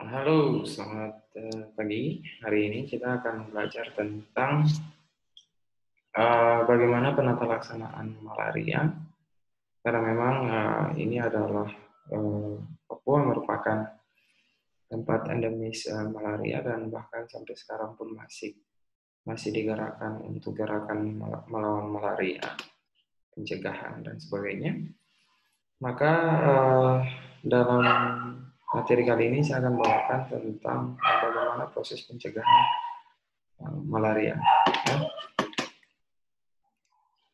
Halo, selamat pagi. Hari ini kita akan belajar tentang bagaimana penata laksanaan malaria. Karena memang ini adalah Papua merupakan tempat endemis malaria dan bahkan sampai sekarang pun masih digerakkan untuk gerakan melawan malaria, pencegahan dan sebagainya. Maka dalam materi kali ini saya akan bawakan tentang bagaimana proses pencegahan malaria. Ya.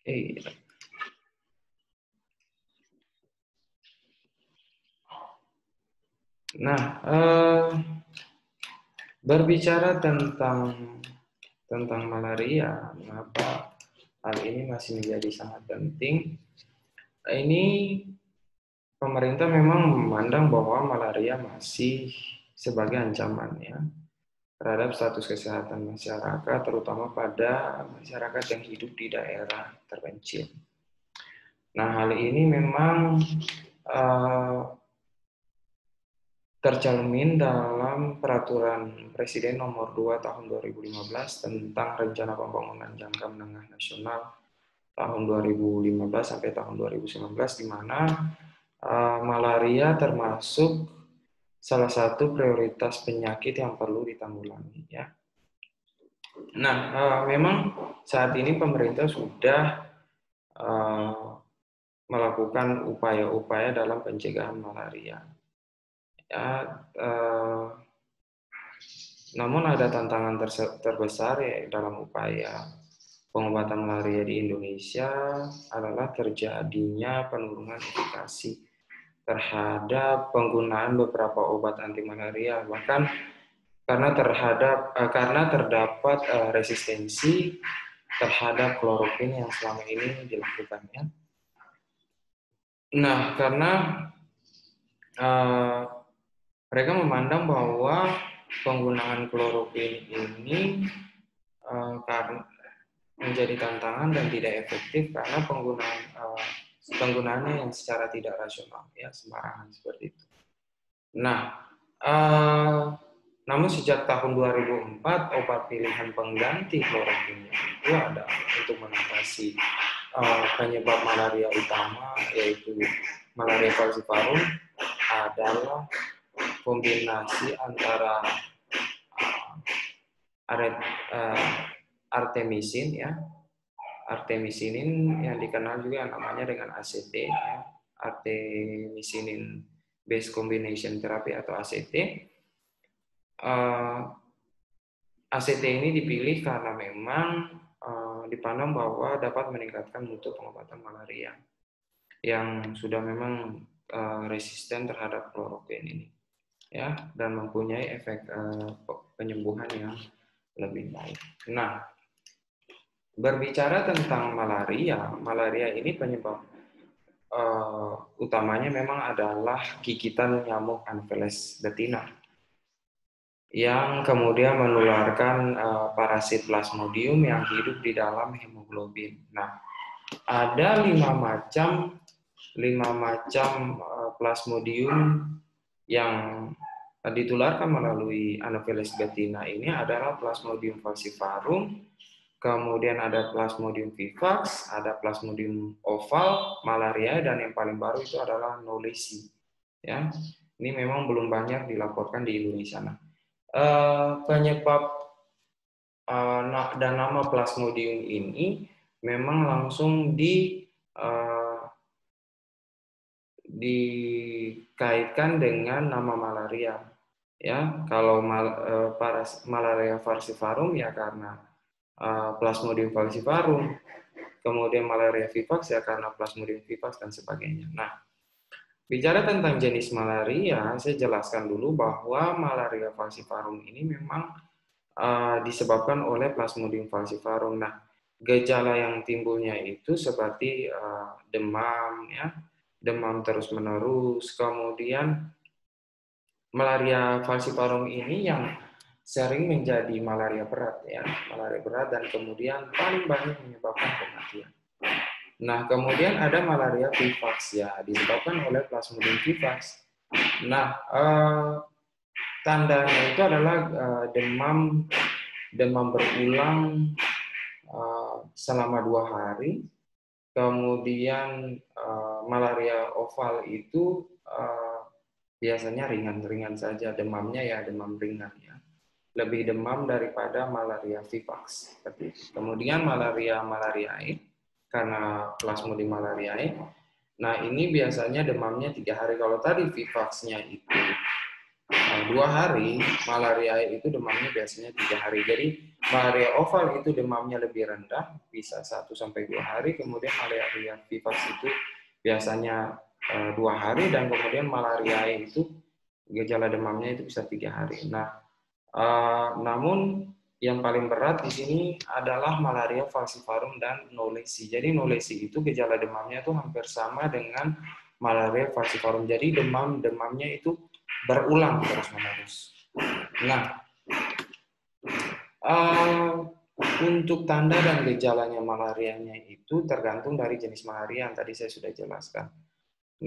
Oke. Nah, berbicara tentang malaria, mengapa hal ini masih menjadi sangat penting? Ini pemerintah memang memandang bahwa malaria masih sebagai ancaman ya terhadap status kesehatan masyarakat, terutama pada masyarakat yang hidup di daerah terpencil. Nah, hal ini memang tercermin dalam Peraturan Presiden Nomor 2 Tahun 2015 tentang Rencana Pembangunan Jangka Menengah Nasional tahun 2015 sampai tahun 2019, di mana malaria termasuk salah satu prioritas penyakit yang perlu ditanggulangi. Ya. Nah, memang saat ini pemerintah sudah melakukan upaya-upaya dalam pencegahan malaria. Ya, namun ada tantangan terbesar ya dalam upaya pengobatan malaria di Indonesia adalah terjadinya penurunan efikasi terhadap penggunaan beberapa obat anti malaria, bahkan karena terdapat resistensi terhadap kloroquine yang selama ini dilakukannya. Nah, karena mereka memandang bahwa penggunaan kloroquine ini karena menjadi tantangan dan tidak efektif karena penggunaannya yang secara tidak rasional, ya sembarangan seperti itu. Nah, namun sejak tahun 2004 obat pilihan pengganti kloroquine itu ada untuk mengatasi penyebab malaria utama, yaitu malaria falciparum, adalah kombinasi antara artemisin ya, artemisinin yang dikenal juga namanya dengan ACT ya, artemisinin based combination therapy atau ACT. ACT ini dipilih karena memang dipandang bahwa dapat meningkatkan mutu pengobatan malaria yang sudah memang resisten terhadap kloroquine ini ya, dan mempunyai efek penyembuhan yang lebih baik. Nah, berbicara tentang malaria ini penyebab utamanya memang adalah gigitan nyamuk Anopheles betina yang kemudian menularkan parasit Plasmodium yang hidup di dalam hemoglobin. Nah, ada 5 macam Plasmodium yang ditularkan melalui Anopheles betina. Ini adalah Plasmodium falciparum, kemudian ada Plasmodium vivax, ada Plasmodium oval, malaria, dan yang paling baru itu adalah Knowlesi. Ya, ini memang belum banyak dilaporkan di Indonesia. Nah, penyebab dan nama Plasmodium ini memang langsung dikaitkan dengan nama malaria. Ya, kalau malaria falciparum ya karena Plasmodium falciparum, kemudian malaria vivax ya karena Plasmodium vivax dan sebagainya. Nah, bicara tentang jenis malaria, saya jelaskan dulu bahwa malaria falciparum ini memang disebabkan oleh Plasmodium falciparum. Nah, gejala yang timbulnya itu seperti demam, ya, demam terus-menerus. Kemudian malaria falciparum ini yang sering menjadi malaria berat, ya, malaria berat, dan kemudian paling banyak menyebabkan kematian. Nah, kemudian ada malaria vivax ya, disebabkan oleh Plasmodium vivax. Nah, tandanya itu adalah demam berulang selama 2 hari. Kemudian malaria oval itu biasanya ringan-ringan saja demamnya, ya demam ringan ya. Lebih demam daripada malaria vivax seperti itu. Kemudian malariae karena Plasmodium malariae. Nah, ini biasanya demamnya 3 hari. Kalau tadi vivaxnya itu 2 hari, malariae itu demamnya biasanya 3 hari. Jadi malaria oval itu demamnya lebih rendah, bisa 1-2 hari. Kemudian malaria vivax itu biasanya 2 hari, dan kemudian malariae itu gejala demamnya itu bisa 3 hari. Nah, namun yang paling berat di sini adalah malaria falciparum dan knowlesi. Jadi knowlesi itu gejala demamnya itu hampir sama dengan malaria falciparum. Jadi demamnya itu berulang terus-menerus. Nah, untuk tanda dan gejalanya malarianya itu tergantung dari jenis malaria yang tadi saya sudah jelaskan.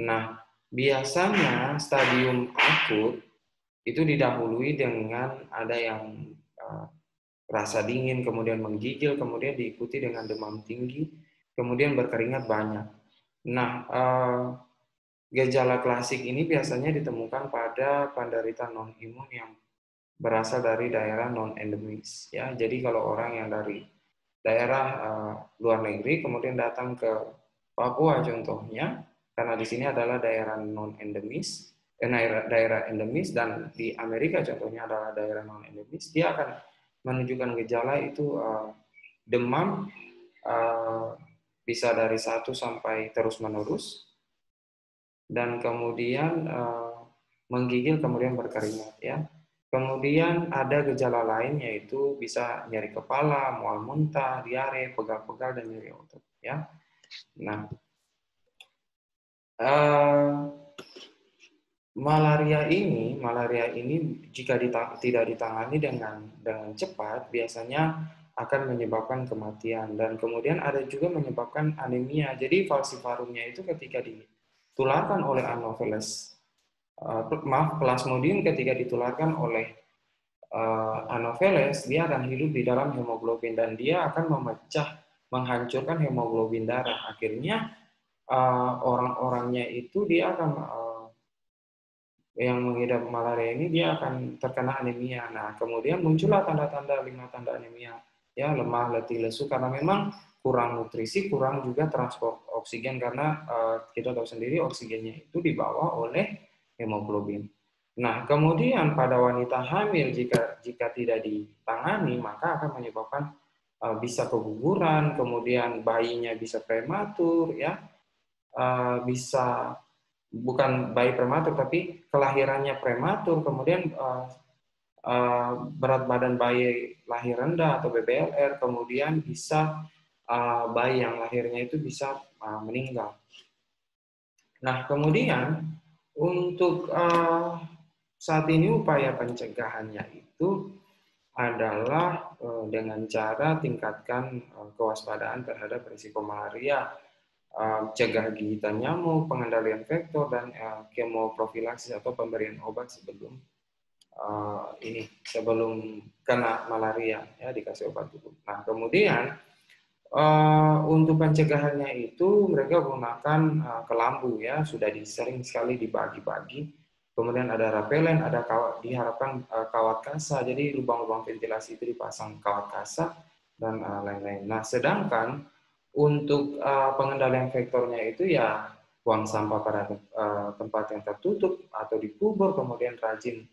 Nah, biasanya stadium akut itu didahului dengan ada yang rasa dingin, kemudian menggigil, kemudian diikuti dengan demam tinggi, kemudian berkeringat banyak. Nah, gejala klasik ini biasanya ditemukan pada penderita non-imun yang berasal dari daerah non-endemis. Ya, jadi kalau orang yang dari daerah luar negeri kemudian datang ke Papua contohnya, karena di sini adalah daerah non-endemis, daerah endemis, dan di Amerika contohnya adalah daerah non-endemis, dia akan menunjukkan gejala itu demam bisa dari 1 sampai terus-menerus, dan kemudian menggigil, kemudian berkeringat ya. Kemudian ada gejala lain, yaitu bisa nyeri kepala, mual muntah, diare, pegal-pegal, dan nyeri otot ya. Nah, malaria ini jika tidak ditangani dengan cepat biasanya akan menyebabkan kematian, dan kemudian ada juga menyebabkan anemia. Jadi falciparumnya itu ketika ditularkan oleh Anopheles, Plasmodium ketika ditularkan oleh Anopheles, dia akan hidup di dalam hemoglobin dan dia akan menghancurkan hemoglobin darah. Akhirnya orang-orangnya itu dia akan yang mengidap malaria ini dia akan terkena anemia. Nah, kemudian muncullah tanda-tanda 5 tanda anemia, ya, lemah, letih, lesu, karena memang kurang nutrisi, kurang juga transport oksigen, karena kita tahu sendiri oksigennya itu dibawa oleh hemoglobin. Nah, kemudian pada wanita hamil jika tidak ditangani maka akan menyebabkan bisa keguguran, kemudian bayinya bisa prematur, ya, bisa bukan bayi prematur tapi kelahirannya prematur, kemudian berat badan bayi lahir rendah atau BBLR, kemudian bisa bayi yang lahirnya itu bisa meninggal. Nah, kemudian untuk saat ini upaya pencegahannya itu adalah dengan cara tingkatkan kewaspadaan terhadap risiko malaria, cegah gigitan nyamuk, pengendalian vektor, dan kemoprofilaksis atau pemberian obat sebelum kena malaria, ya, dikasih obat dulu. Nah, kemudian untuk pencegahannya itu mereka gunakan kelambu, ya, sudah sering sekali dibagi-bagi. Kemudian ada rapelen, ada diharapkan kawat kasa, jadi lubang-lubang ventilasi itu dipasang kawat kasa dan lain-lain. Nah, sedangkan untuk pengendalian vektornya itu ya buang sampah pada tempat yang tertutup atau dikubur, kemudian rajin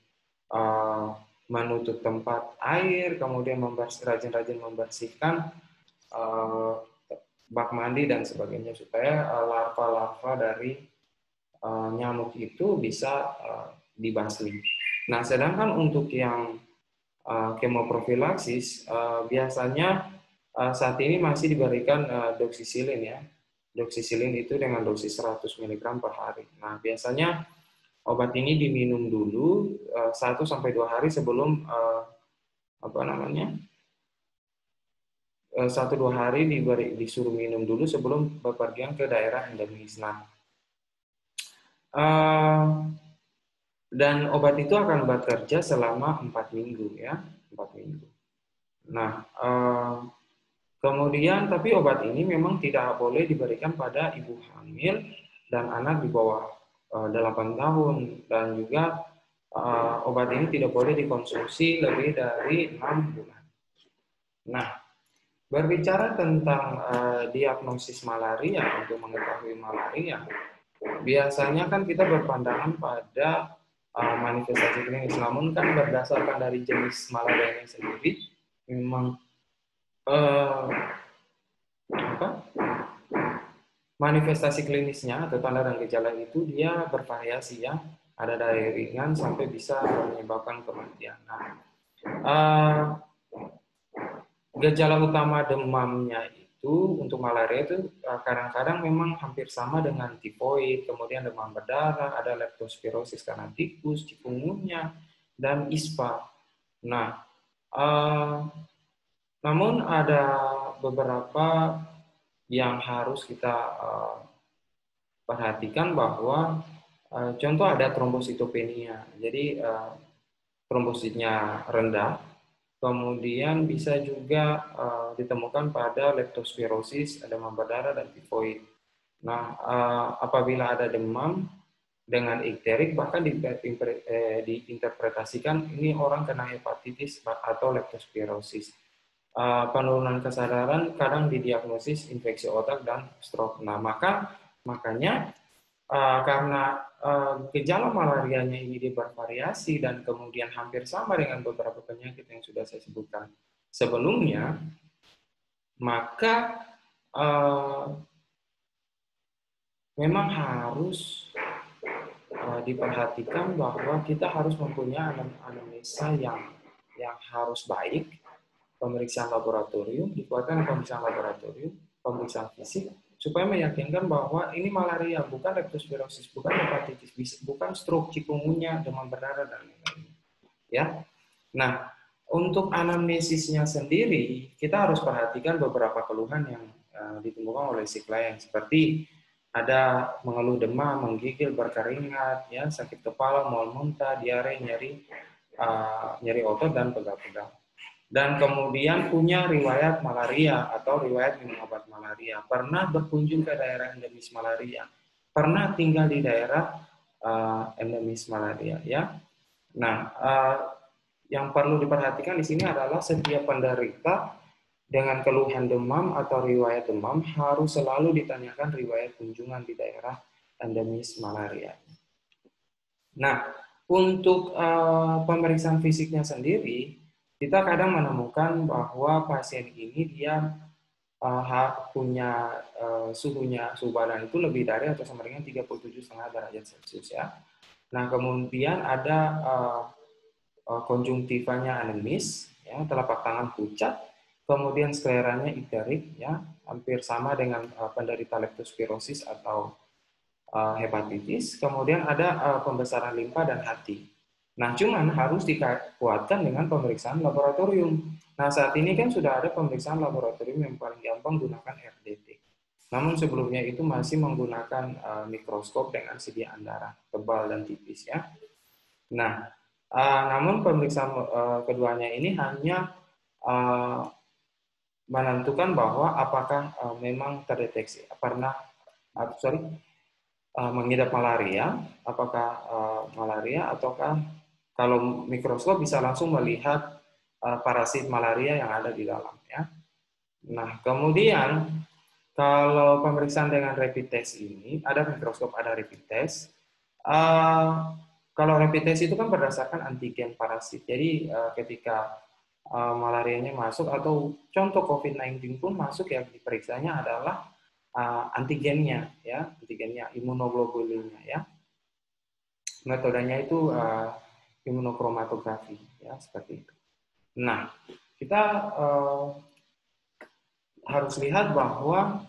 menutup tempat air, kemudian rajin-rajin membersihkan bak mandi dan sebagainya supaya larva-larva dari nyamuk itu bisa dibasmi. Nah, sedangkan untuk yang kemoprofilaksis biasanya saat ini masih diberikan doxycycline, ya. Doxycycline itu dengan dosis 100 mg per hari. Nah, biasanya obat ini diminum dulu 1-2 hari sebelum 1-2 hari disuruh minum dulu sebelum bepergian ke daerah endemis. Nah, Dan obat itu akan bekerja selama 4 minggu ya, 4 minggu. Nah, kemudian tapi obat ini memang tidak boleh diberikan pada ibu hamil dan anak di bawah 8 tahun, dan juga obat ini tidak boleh dikonsumsi lebih dari 6 bulan. Nah, berbicara tentang diagnosis malaria, untuk mengetahui malaria, biasanya kan kita berpandangan pada manifestasi klinis, namun kan berdasarkan dari jenis malarianya sendiri, memang apa, manifestasi klinisnya atau tanda dan gejala itu dia bervariasi ya, ada dari ringan sampai bisa menyebabkan kematian. Nah, gejala utama demamnya itu untuk malaria itu kadang-kadang memang hampir sama dengan tifoid, kemudian demam berdarah, ada leptospirosis karena tikus, cikungunya, dan ispa. Nah, namun ada beberapa yang harus kita perhatikan, bahwa contoh ada trombositopenia, jadi trombositnya rendah. Kemudian bisa juga ditemukan pada leptospirosis, demam berdarah, dan tifoid. Nah, apabila ada demam dengan ikterik, bahkan diinterpretasikan ini orang kena hepatitis atau leptospirosis. Penurunan kesadaran kadang didiagnosis infeksi otak dan stroke. Nah, makanya karena gejala malarianya ini bervariasi dan kemudian hampir sama dengan beberapa penyakit yang sudah saya sebutkan sebelumnya, maka memang harus diperhatikan bahwa kita harus mempunyai anamnesa yang harus baik, pemeriksaan laboratorium, dikuatkan pemeriksaan laboratorium, pemeriksaan fisik, supaya meyakinkan bahwa ini malaria, bukan leptospirosis, bukan hepatitis, bukan stroke, cikungunya, demam berdarah, dan lain-lain. Ya. Nah, untuk anamnesisnya sendiri, kita harus perhatikan beberapa keluhan yang ditemukan oleh si klien, seperti ada mengeluh demam, menggigil, berkeringat, ya, sakit kepala, mual muntah, diare, nyeri otot, dan pegal-pegal. Dan kemudian punya riwayat malaria atau riwayat minum obat malaria, pernah berkunjung ke daerah endemis malaria, pernah tinggal di daerah endemis malaria, ya. Nah, yang perlu diperhatikan di sini adalah setiap penderita dengan keluhan demam atau riwayat demam harus selalu ditanyakan riwayat kunjungan di daerah endemis malaria. Nah, untuk pemeriksaan fisiknya sendiri, kita kadang menemukan bahwa pasien ini dia punya suhu badan itu lebih dari atau sama dengan 37,5 derajat Celcius ya. Nah, kemudian ada konjungtivanya anemis, ya, telapak tangan pucat, kemudian skleranya ikterik, ya, hampir sama dengan penderita leptospirosis atau hepatitis, kemudian ada pembesaran limpa dan hati. Nah, cuman harus dikuatkan dengan pemeriksaan laboratorium. Nah, saat ini kan sudah ada pemeriksaan laboratorium yang paling gampang gunakan RDT. Namun sebelumnya itu masih menggunakan mikroskop dengan sediaan darah tebal dan tipis ya. Nah, namun pemeriksaan keduanya ini hanya menentukan bahwa apakah memang terdeteksi mengidap malaria, apakah malaria, ataukah kalau mikroskop bisa langsung melihat parasit malaria yang ada di dalam ya. Nah, kemudian kalau pemeriksaan dengan rapid test ini ada mikroskop, ada rapid test. Kalau rapid test itu kan berdasarkan antigen parasit. Jadi ketika malarianya masuk atau contoh COVID-19 pun masuk, yang diperiksanya adalah antigennya ya, antigennya, imunoglobulinnya ya. Metodenya itu imunokromatografi ya, seperti itu. Nah, kita harus lihat bahwa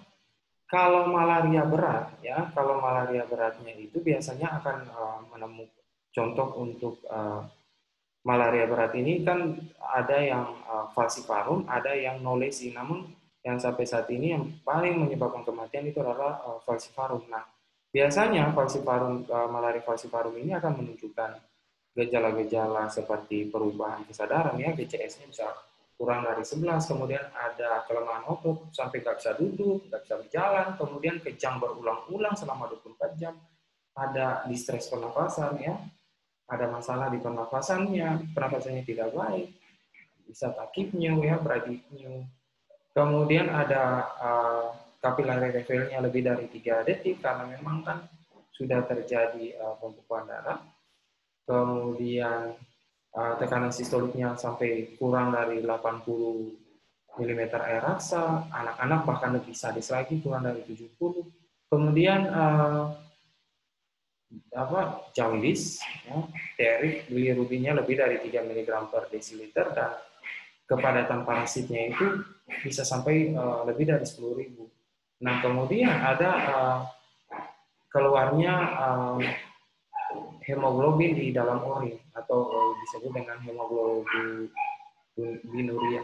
kalau malaria berat ya, kalau malaria beratnya itu biasanya akan menemukan contoh untuk malaria berat ini kan ada yang falciparum, ada yang no lesi. Namun yang sampai saat ini yang paling menyebabkan kematian itu adalah falciparum. Nah, biasanya falciparum, malaria falciparum ini akan menunjukkan gejala-gejala seperti perubahan kesadaran ya, GCS-nya bisa kurang dari 11, kemudian ada kelemahan otot sampai nggak bisa duduk, nggak bisa berjalan, kemudian kejang berulang-ulang selama 24 jam, ada distres pernafasan ya, ada masalah di pernafasannya, pernafasannya tidak baik, bisa takipneu ya, bradipneu. Kemudian ada kapilari levelnya lebih dari 3 detik karena memang kan sudah terjadi pembekuan darah. Kemudian tekanan sistoliknya sampai kurang dari 80 mm air raksa, anak-anak bahkan lebih sadis lagi kurang dari 70. Kemudian jaundice, ya, TRX bilirubinnya lebih dari 3 mg per desiliter dan kepadatan parasitnya itu bisa sampai lebih dari 10.000. Nah, kemudian ada keluarnya hemoglobin di dalam urin atau disebut dengan hemoglobinuria.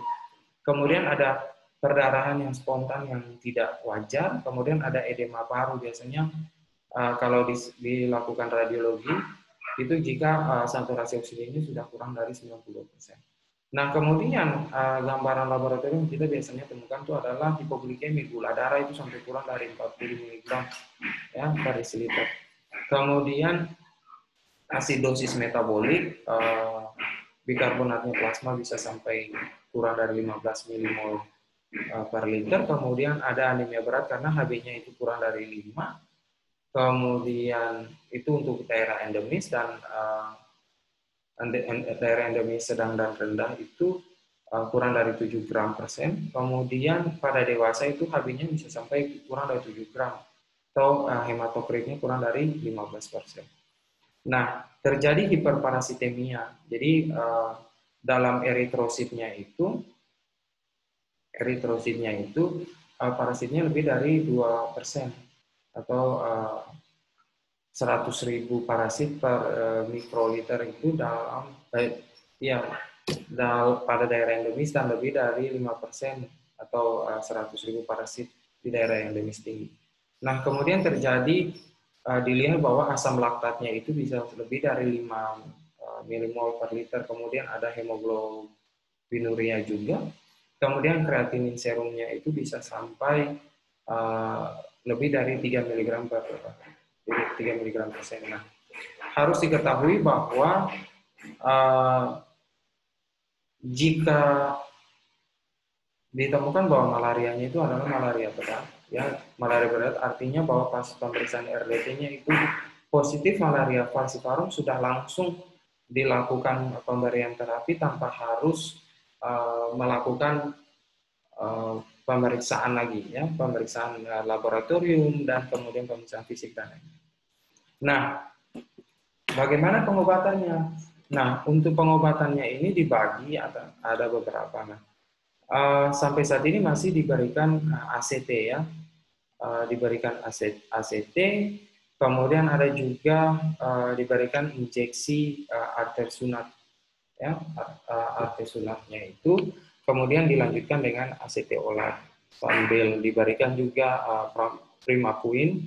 Kemudian ada perdarahan yang spontan yang tidak wajar, kemudian ada edema paru biasanya kalau dilakukan radiologi itu jika saturasi oksigennya sudah kurang dari 90%. Nah, kemudian gambaran laboratorium kita biasanya temukan itu adalah hipoglikemi, gula darah itu sampai kurang dari 40 mg ya per desiliter. Kemudian asidosis metabolik, bikarbonatnya plasma bisa sampai kurang dari 15 milimol per liter. Kemudian ada anemia berat karena Hb-nya itu kurang dari 5. Kemudian itu untuk daerah endemis dan daerah endemis sedang dan rendah itu kurang dari 7 gram persen. Kemudian pada dewasa itu Hb-nya bisa sampai kurang dari 7 gram atau hematokritnya kurang dari 15%. Nah, terjadi hiperparasitemia. Jadi dalam eritrositnya itu parasitnya lebih dari 2% atau 100.000 parasit per mikroliter itu dalam pada daerah endemis dan lebih dari 5% atau 100.000 parasit di daerah endemis tinggi. Nah, kemudian terjadi dilihat bahwa asam laktatnya itu bisa lebih dari 5 milimol per liter. Kemudian ada hemoglobinuria juga. Kemudian kreatinin serumnya itu bisa sampai lebih dari 3 mg per 3 mg persen. Nah, harus diketahui bahwa jika ditemukan bahwa malarianya itu adalah malaria berat, ya malaria berat artinya bahwa pas pemeriksaan RDT-nya itu positif malaria falciparum, sudah langsung dilakukan pemberian terapi tanpa harus melakukan pemeriksaan lagi, ya pemeriksaan laboratorium dan kemudian pemeriksaan fisik dan lain-lain. Nah, bagaimana pengobatannya? Nah, untuk pengobatannya ini dibagi ada beberapa. Nah, sampai saat ini masih diberikan ACT ya, diberikan ACT, kemudian ada juga diberikan injeksi artesunat ya, artesunatnya itu kemudian dilanjutkan dengan ACT olat sambil diberikan juga primaquine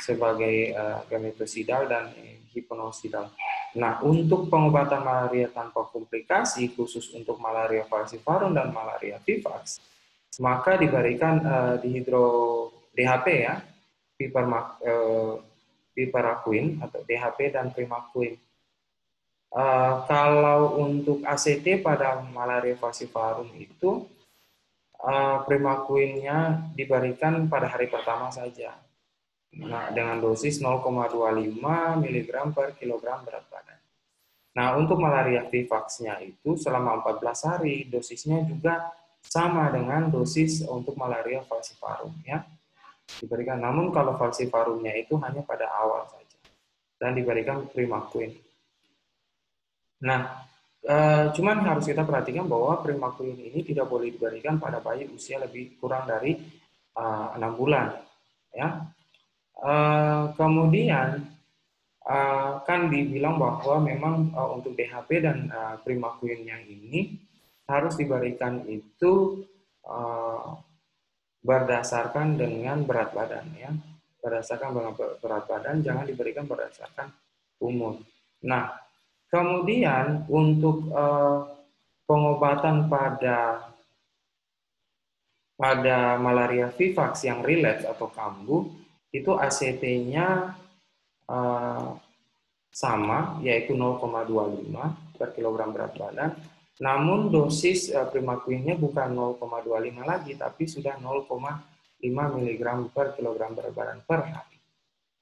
sebagai gametosidal dan hipnosidal. Nah, untuk pengobatan malaria tanpa komplikasi, khusus untuk malaria falciparum dan malaria vivax, maka diberikan DHP ya, piperaquine atau DHP dan primaquine. Kalau untuk ACT pada malaria falciparum itu, primaquine-nya diberikan pada hari pertama saja. Nah, dengan dosis 0,25 mg per kilogram berat badan. Nah, untuk malaria vivax-nya itu selama 14 hari, dosisnya juga sama dengan dosis untuk malaria falciparum ya. Diberikan, namun kalau falciparumnya itu hanya pada awal saja dan diberikan primaquine. Nah, cuman harus kita perhatikan bahwa primaquine ini tidak boleh diberikan pada bayi usia lebih kurang dari 6 bulan ya. Kemudian kan dibilang bahwa memang untuk DHP dan primaquine yang ini harus diberikan itu berdasarkan dengan berat badan ya, berdasarkan berat badan, jangan diberikan berdasarkan umur. Nah, kemudian untuk pengobatan pada malaria vivax yang relapse atau kambuh, itu ACT-nya sama, yaitu 0,25 per kilogram berat badan. Namun dosis primaquine-nya bukan 0,25 lagi, tapi sudah 0,5 mg per kilogram berat badan per hari.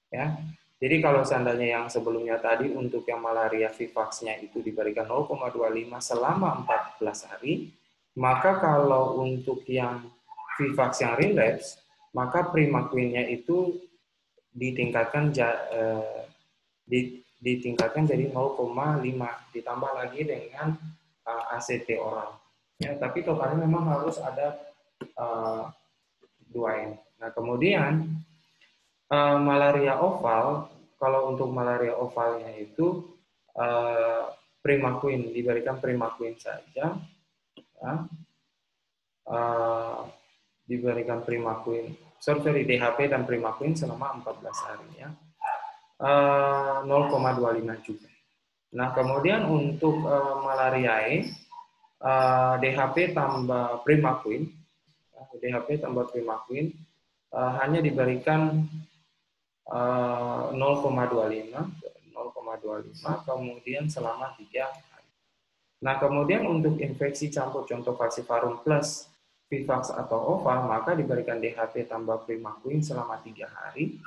Ya. Jadi kalau seandainya yang sebelumnya tadi untuk yang malaria vivax-nya itu diberikan 0,25 selama 14 hari, maka kalau untuk yang vivax yang relapse, maka primaquine-nya itu ditingkatkan ditingkatkan jadi 0,5 ditambah lagi dengan ACT oral. Ya, tapi totalnya memang harus ada 2 ini. Nah, kemudian malaria oval, kalau untuk malaria ovalnya itu primaquine, diberikan primaquine saja, ya. Diberikan primaquine, DHP dan primaquine selama 14 hari, ya. 0,25 juga. Nah, kemudian untuk malariae, DHP tambah primaquine, DHP tambah primaquine hanya diberikan 0,25, kemudian selama 3 hari. Nah, kemudian untuk infeksi campur contoh falciparum plus vivax atau oval, maka diberikan DHP tambah primaquine selama 3 hari.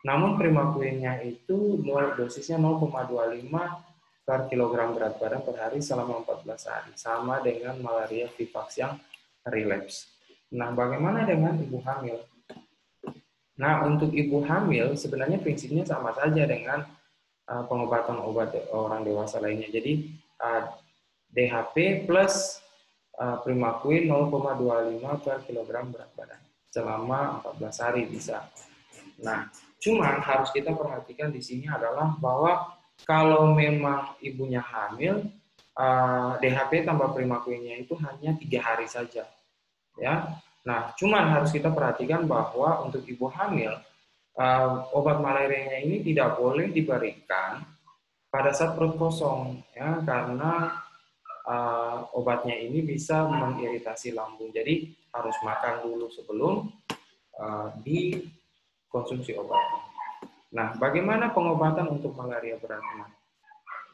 Namun primaquine-nya itu dosisnya 0,25 per kilogram berat badan per hari selama 14 hari, sama dengan malaria vivax yang relapse. Nah, bagaimana dengan ibu hamil? Nah, untuk ibu hamil sebenarnya prinsipnya sama saja dengan pengobatan obat orang dewasa lainnya. Jadi DHP plus primaquine 0,25 per kilogram berat badan selama 14 hari bisa. Nah, cuman harus kita perhatikan di sini adalah bahwa kalau memang ibunya hamil, DHP tambah primaquine-nya itu hanya 3 hari saja, ya. Nah, cuman harus kita perhatikan bahwa untuk ibu hamil, obat malarianya ini tidak boleh diberikan pada saat perut kosong, ya, karena obatnya ini bisa mengiritasi lambung. Jadi harus makan dulu sebelum dikonsumsi obatnya. Nah, bagaimana pengobatan untuk malaria berat?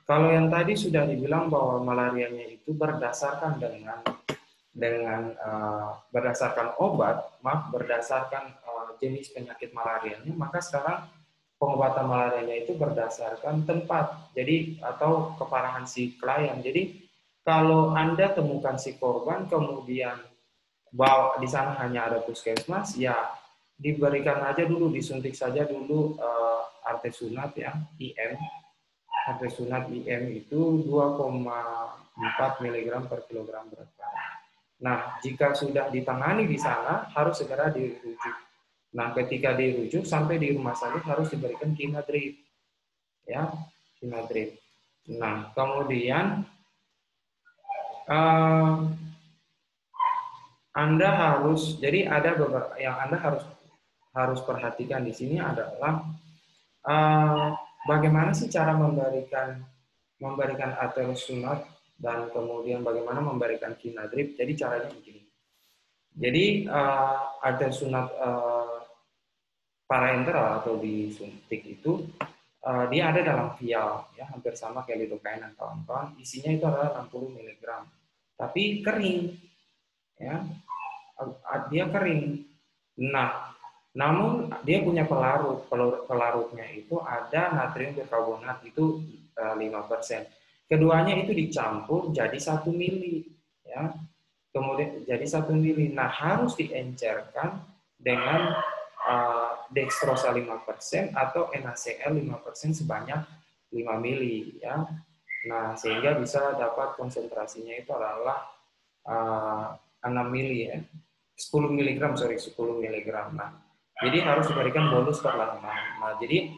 Kalau yang tadi sudah dibilang bahwa malarianya itu berdasarkan berdasarkan obat, berdasarkan jenis penyakit malarianya, maka sekarang pengobatan malarianya itu berdasarkan tempat, jadi atau keparahan si klien. Jadi kalau Anda temukan si korban, kemudian bahwa di sana hanya ada puskesmas, ya diberikan aja dulu, disuntik saja dulu artesunat, ya, IM. Artesunat IM itu 2,4 mg per kilogram berat badan. Nah, jika sudah ditangani di sana, harus segera dirujuk. Nah, ketika dirujuk sampai di rumah sakit harus diberikan Kinadrip, ya, Kinadrip. Nah, kemudian Anda harus, jadi ada beberapa yang Anda harus perhatikan di sini adalah bagaimana sih cara memberikan artesunat dan kemudian bagaimana memberikan Kinadrip. Jadi caranya begini. Jadi artesunat parenteral atau disuntik itu dia ada dalam vial, ya, hampir sama kayak lidocaine dan kawan-kawan. Isinya itu adalah 60 mg, tapi kering, ya, dia kering. Nah, namun dia punya pelarutnya itu ada natrium bikarbonat itu 5%. Keduanya itu dicampur jadi 1 mili, ya. Kemudian jadi 1 mili. Nah, harus diencerkan dengan dextrosa 5% atau NaCl 5% sebanyak 5 mili, ya. Nah, sehingga bisa dapat konsentrasinya itu adalah 6 mili, ya. 10 mg. Nah, jadi harus diberikan bolus perlahan-lahan. Nah, jadi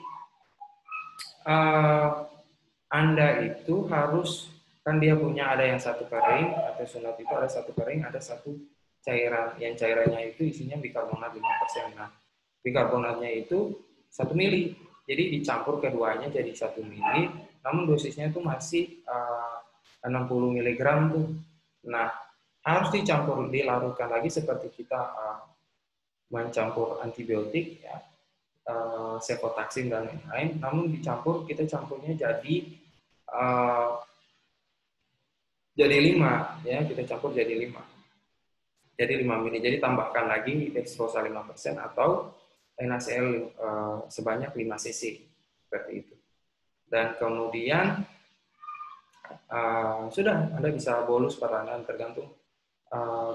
Anda itu harus, kan dia punya ada yang satu kering, artesunat itu ada satu kering, ada satu cairan. Yang cairannya itu isinya bikarbonat 5%. Nah, bikarbonatnya itu 1 mili. Jadi dicampur keduanya jadi 1 mili. namun dosisnya itu masih 60 mg tuh. Nah, harus dilarutkan lagi seperti kita mencampur antibiotik, ya, cefotaxim dan lain-lain. Namun kita campurnya jadi 5, ya, kita campur jadi 5. Jadi 5 mili. Jadi tambahkan lagi dextrosa 5% atau NaCl sebanyak 5 cc seperti itu. Dan kemudian sudah Anda bisa bolus peranan tergantung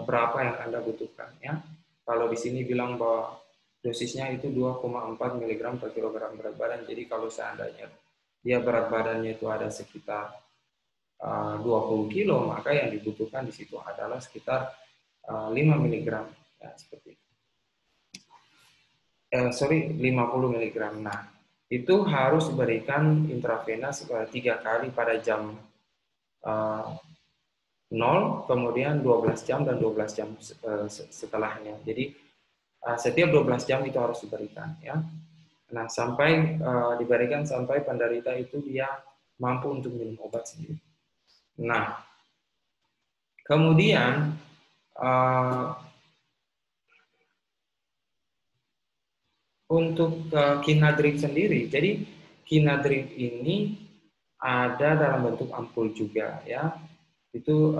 berapa yang Anda butuhkan, ya. Kalau di sini bilang bahwa dosisnya itu 2,4 mg per kilogram berat badan. Jadi kalau seandainya dia berat badannya itu ada sekitar 20 kilo, maka yang dibutuhkan di situ adalah sekitar 5 mg, ya, seperti itu. 50 mg. Nah, itu harus diberikan intravenous 3 kali pada jam 0, kemudian 12 jam dan 12 jam setelahnya. Jadi setiap 12 jam itu harus diberikan, ya. Nah, diberikan sampai penderita itu dia mampu untuk minum obat sendiri. Nah, kemudian untuk Kinadrip sendiri, jadi Kinadrip ini ada dalam bentuk ampul juga, ya. Itu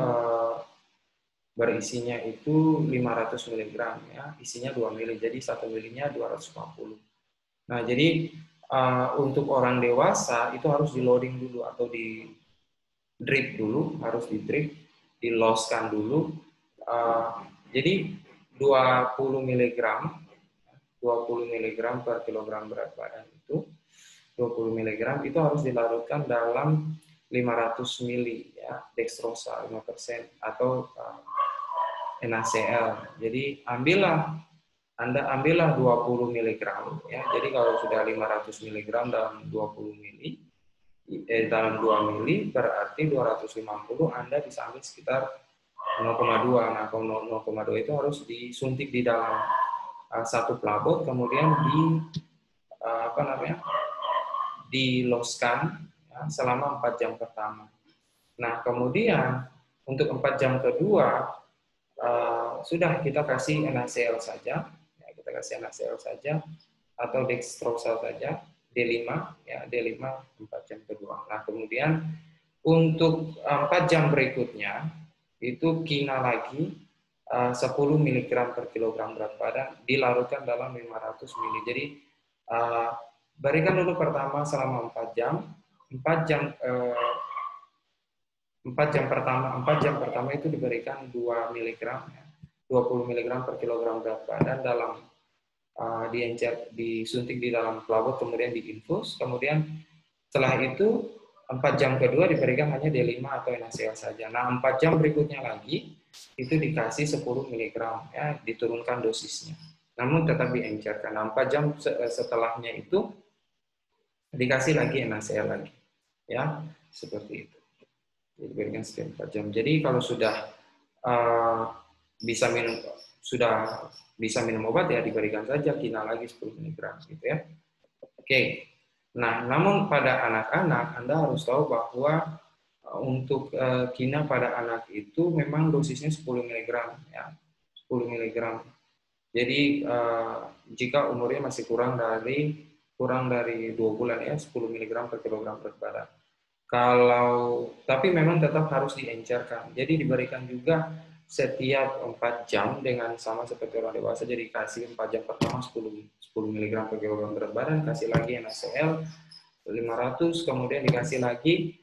berisinya itu 500 mg, ya. Isinya 2 mili, jadi 1 milinya 250. Nah, jadi untuk orang dewasa itu harus di loading dulu atau di drip dulu, harus di drip, di loskan dulu. Jadi 20 mg per kilogram berat badan itu 20 mg itu harus dilarutkan dalam 500 mili, ya, dextrosa 5% atau NaCl. Jadi Anda ambillah 20 mg, ya. Jadi kalau sudah 500 mg dalam 20 mili, dalam 2 mili berarti 250, Anda bisa ambil sekitar 0,2. Nah, kalau 0,2 itu harus disuntik di dalam satu pelabot, kemudian diloskan, ya, selama 4 jam pertama. Nah, kemudian untuk 4 jam kedua sudah kita kasih NaCl saja, ya, kita kasih NaCl saja atau dextrosa saja D5, ya, D5 4 jam kedua. Nah, kemudian untuk 4 jam berikutnya itu kina lagi 10 mg per kilogram berat badan dilarutkan dalam 500 mili. Jadi berikan dulu pertama selama 4 jam. 4 jam pertama itu diberikan 2 mg, 20 mg per kilogram berat badan dalam disuntik di dalam pelabot, kemudian diinfus. Kemudian setelah itu 4 jam kedua diberikan hanya D5 atau NaCl saja. Nah, 4 jam berikutnya lagi itu dikasih 10 mg, ya, diturunkan dosisnya. Namun tetap diencerkan. Nah, 4 jam setelahnya itu dikasih lagi NaCl lagi, ya, seperti itu. Jadi diberikan setiap 4 jam. Jadi kalau sudah bisa minum obat, ya diberikan saja kina lagi 10 mg, gitu, ya. Oke. Nah, namun pada anak-anak Anda harus tahu bahwa untuk kina pada anak itu memang dosisnya 10 mg, ya. 10 mg. Jadi jika umurnya masih kurang dari 2 bulan, ya, 10 mg per kilogram berat badan. Tapi memang tetap harus diencerkan. Jadi diberikan juga setiap 4 jam dengan sama seperti orang dewasa. Jadi kasih 4 jam pertama 10 mg per kilogram berat badan, kasih lagi NaCl 500, kemudian dikasih lagi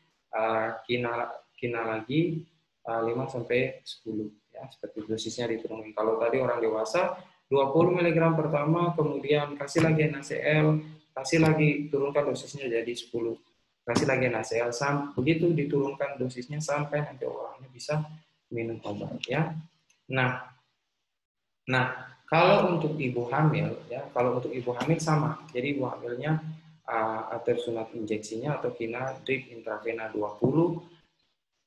kina lagi 5 sampai 10, ya, seperti dosisnya diturunkan. Kalau tadi orang dewasa 20 mg pertama, kemudian kasih lagi NaCl, kasih lagi turunkan dosisnya jadi 10. Kasih lagi NaCl, begitu diturunkan dosisnya sampai nanti orangnya bisa minum obat, ya. Nah, kalau untuk ibu hamil, ya, sama. Jadi ibu hamilnya atau sunat injeksinya atau kina drip intravena 20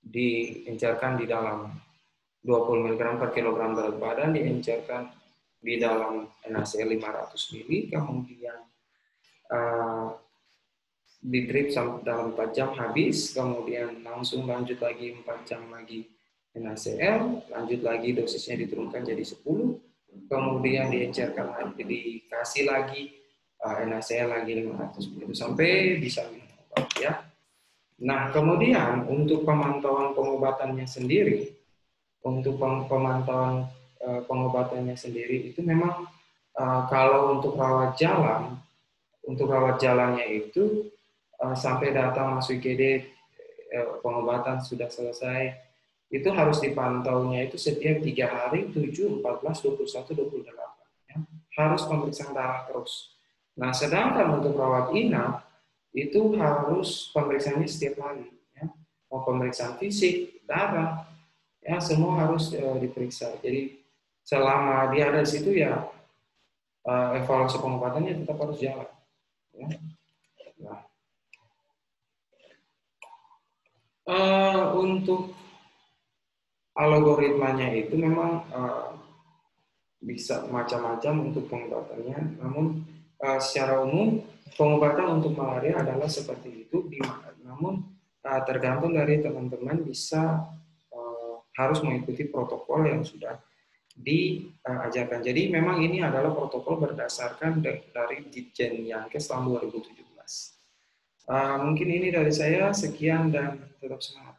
diencerkan di dalam 20 mg per kilogram berat badan, diencerkan di dalam NaCl 500 mili, kemudian di drip dalam 4 jam habis, kemudian langsung lanjut lagi 4 jam lagi NaCl, lanjut lagi dosisnya diturunkan jadi 10, kemudian diencerkan lagi, dikasih lagi NaCl lagi 500 begitu sampai bisa minum obat ya. Nah, kemudian untuk pemantauan pengobatannya sendiri, untuk pemantauan pengobatannya sendiri itu memang kalau untuk rawat jalannya itu sampai data masuk IGD pengobatan sudah selesai, itu harus dipantaunya itu setiap 3 hari, 7, 14, 21, 28. Ya. Harus pemeriksaan darah terus. Nah, sedangkan untuk rawat inap, itu harus pemeriksaannya setiap hari. Ya. Mau pemeriksaan fisik, darah, ya semua harus diperiksa. Jadi selama dia ada di situ ya evaluasi pengobatannya tetap harus jalan. Ya. Nah, untuk algoritmanya itu memang bisa macam-macam untuk pengobatannya, namun secara umum pengobatan untuk malaria adalah seperti itu, namun tergantung dari teman-teman bisa harus mengikuti protokol yang sudah diajarkan. Jadi memang ini adalah protokol berdasarkan dari Ditjen Yankes tahun 2017. Mungkin ini dari saya, sekian dan tetap semangat.